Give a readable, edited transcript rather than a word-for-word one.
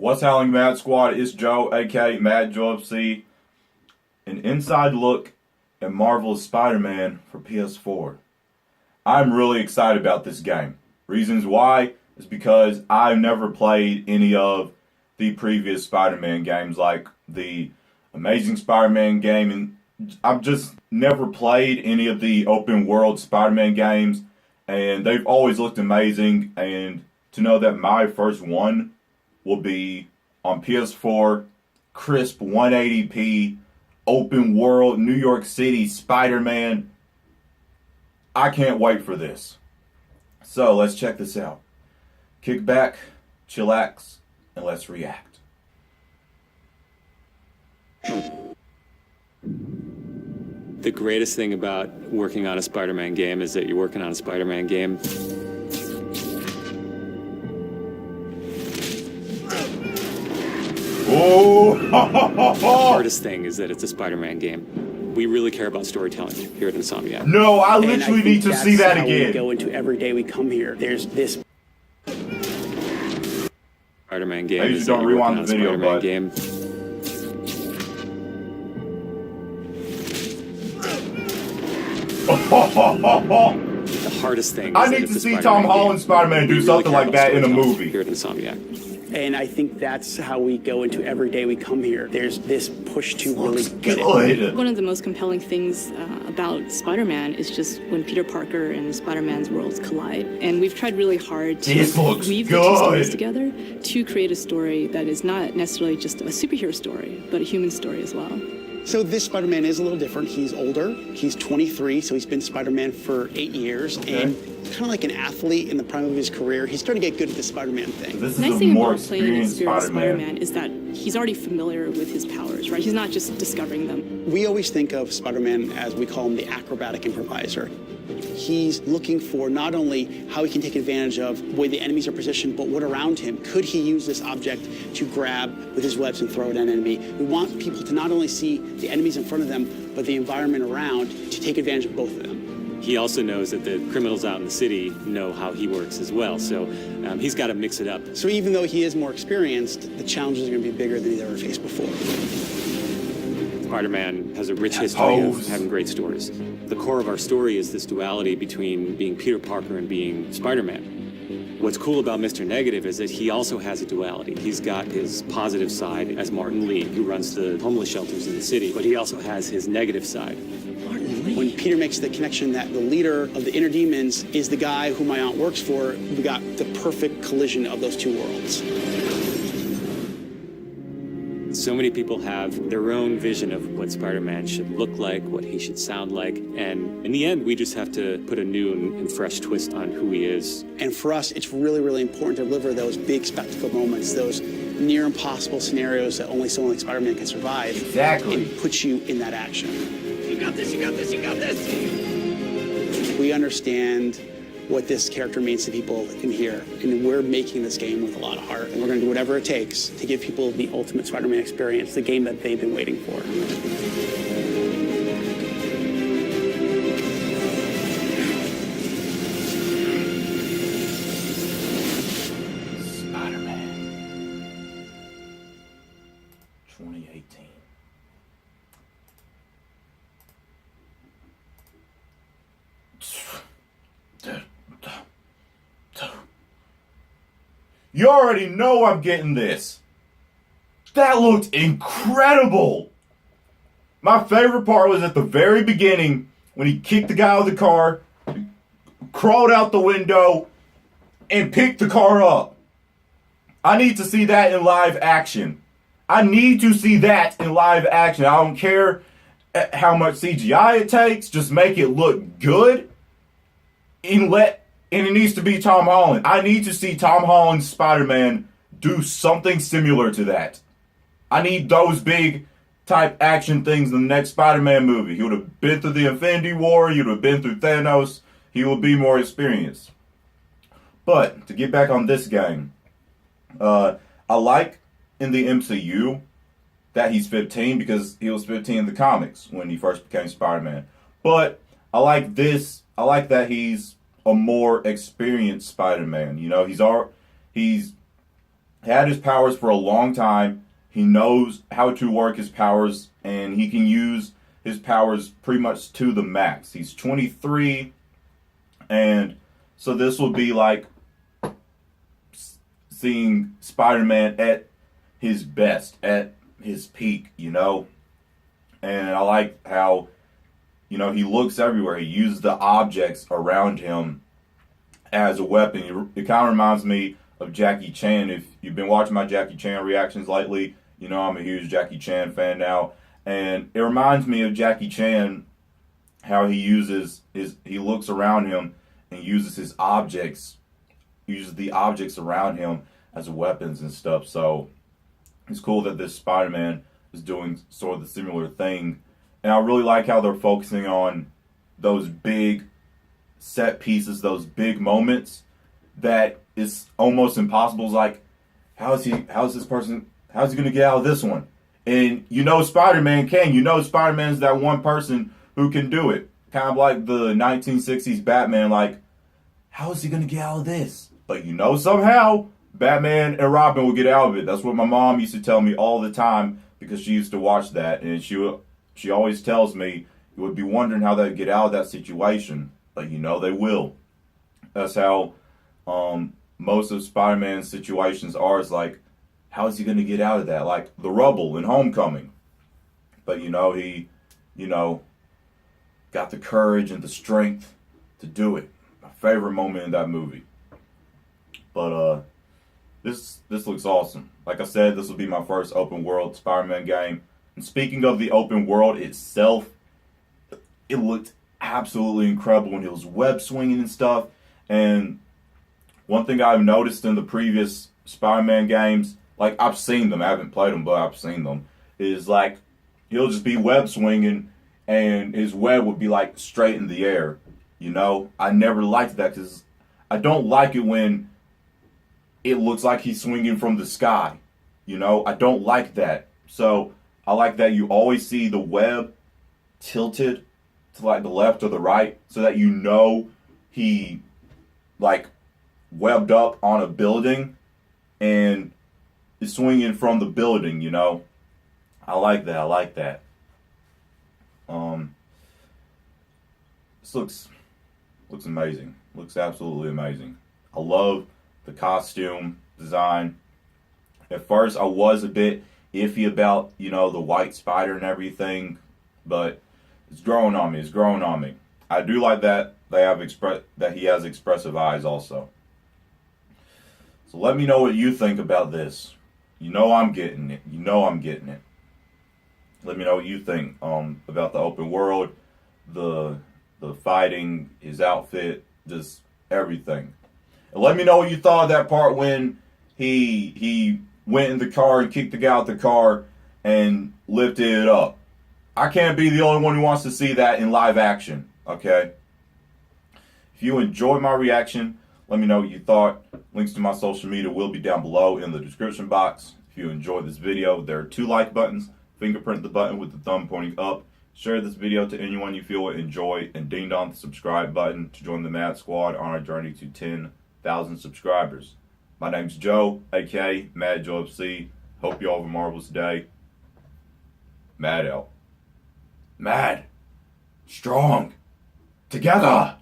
What's happening, Mad Squad? It's Joe, aka Mad Joe FC. An inside look at Marvel's Spider-Man for PS4. I'm really excited about this game. Reasons why is because I've never played any of the previous Spider-Man games, like the Amazing Spider-Man game, and I've just never played any of the open world Spider-Man games, and they've always looked amazing. And to know that my first one will be on PS4, crisp 180p, open world, New York City Spider-Man. I can't wait for this. So let's check this out. Kick back, chillax, and let's react. The greatest thing about working on a Spider-Man game is that you're working on a Spider-Man game. Oh! The hardest thing is that it's a Spider-Man game. We really care about storytelling here at Insomniac. No, I literally need to see that again. We go into every day we come here. There's this Spider-Man game. I usually don't rewind the video, Spider-Man but game. The hardest thing. I need to see Tom Holland Spider-Man do something like that in a movie. Here at Insomniac. and I think that's how we go into every day we come here. There's this push to really get it. One of the most compelling things about Spider-Man is just when Peter Parker and Spider-Man's worlds collide. And we've tried really hard to weave the two stories together to create a story that is not necessarily just a superhero story, but a human story as well. So this Spider-Man is a little different. He's older. He's 23, so he's been Spider-Man for 8 years. Okay. And kind of like an athlete in the prime of his career, he's starting to get good at the Spider-Man thing. This is The nice a thing more about playing an experienced experienced Spider-Man is that he's already familiar with his powers, right? He's not just discovering them. We always think of Spider-Man as, we call him, the acrobatic improviser. He's looking for not only how he can take advantage of the way the enemies are positioned, but what around him. Could he use this object to grab with his webs and throw at an enemy? We want people to not only see the enemies in front of them, but the environment around, to take advantage of both of them. He also knows that the criminals out in the city know how he works as well, so he's got to mix it up. So even though he is more experienced, the challenges are going to be bigger than he's ever faced before. Spider-Man has a rich history of having great stories. The core of our story is this duality between being Peter Parker and being Spider-Man. What's cool about Mr. Negative is that he also has a duality. He's got his positive side as Martin Lee, who runs the homeless shelters in the city, but he also has his negative side. When Peter makes the connection that the leader of the inner demons is the guy who my aunt works for, we got the perfect collision of those two worlds. So many people have their own vision of what Spider-Man should look like, what he should sound like, and in the end, we just have to put a new and fresh twist on who he is. And for us, it's really, really important to deliver those big spectacle moments, those near impossible scenarios that only someone like Spider-Man can survive. Exactly. And put you in that action. You got this, you got this, you got this. We understand what this character means to people in here, and we're making this game with a lot of heart, and we're going to do whatever it takes to give people the ultimate Spider-Man experience, the game that they've been waiting for. Spider-Man 2018. You already know I'm getting this. That looked incredible. My favorite part was at the very beginning when he kicked the guy out of the car, crawled out the window, and picked the car up. I need to see that in live action. I need to see that in live action. I don't care how much CGI it takes. Just make it look good. And it needs to be Tom Holland. I need to see Tom Holland's Spider-Man do something similar to that. I need those big type action things in the next Spider-Man movie. He would have been through the Infinity War. He would have been through Thanos. He would be more experienced. But to get back on this game, I like in the MCU that he's 15 because he was 15 in the comics when he first became Spider-Man. But I like this. I like that he's a more experienced Spider-Man. You know, he's had his powers for a long time. He knows how to work his powers, and he can use his powers pretty much to the max. He's 23, and so this will be like seeing Spider-Man at his best, at his peak, you know? And I like how, you know, he looks everywhere. He uses the objects around him as a weapon. It kind of reminds me of Jackie Chan. If you've been watching my Jackie Chan reactions lately, you know I'm a huge Jackie Chan fan now. And it reminds me of Jackie Chan, how he looks around him and uses the objects around him as weapons and stuff. So it's cool that this Spider-Man is doing sort of the similar thing. And I really like how they're focusing on those big set pieces, those big moments that it's almost impossible. It's like, how's he going to get out of this one? And you know Spider-Man can. You know Spider-Man's that one person who can do it. Kind of like the 1960s Batman, like, how is he going to get out of this? But you know somehow Batman and Robin will get out of it. That's what my mom used to tell me all the time, because she used to watch that, and she always tells me you would be wondering how they'd get out of that situation. But you know they will. That's how most of Spider-Man's situations are. Is like, how is he going to get out of that? Like the rubble in Homecoming. But you know, he, you know, got the courage and the strength to do it. My favorite moment in that movie. But this looks awesome. Like I said, this will be my first open world Spider-Man game. And speaking of the open world itself, it looked absolutely incredible when it was web swinging and stuff. And one thing I've noticed in the previous Spider-Man games, like I've seen them, I haven't played them, but I've seen them, is like he'll just be web swinging and his web would be like straight in the air. You know, I never liked that because I don't like it when it looks like he's swinging from the sky. You know, I don't like that. So I like that you always see the web tilted to like the left or the right, so that you know he like webbed up on a building and is swinging from the building, you know. I like that. I like that. This looks amazing. Looks absolutely amazing. I love the costume design. At first I was a bit iffy about, you know, the white spider and everything, but it's growing on me. It's growing on me. I do like that that he has expressive eyes also. So let me know what you think about this. You know I'm getting it. You know I'm getting it. Let me know what you think about the open world, the fighting, his outfit, just everything. And let me know what you thought of that part when he went in the car and kicked the guy out the car and lifted it up. I can't be the only one who wants to see that in live action, okay? If you enjoyed my reaction, let me know what you thought. Links to my social media will be down below in the description box. If you enjoyed this video, there are 2 like buttons. Fingerprint the button with the thumb pointing up. Share this video to anyone you feel would enjoy, and ding on the subscribe button to join the Mad Squad on our journey to 10,000 subscribers. My name's Joe, aka Mad Joe FC. Hope you all have a marvelous day. Mad out. Mad. Strong. Together.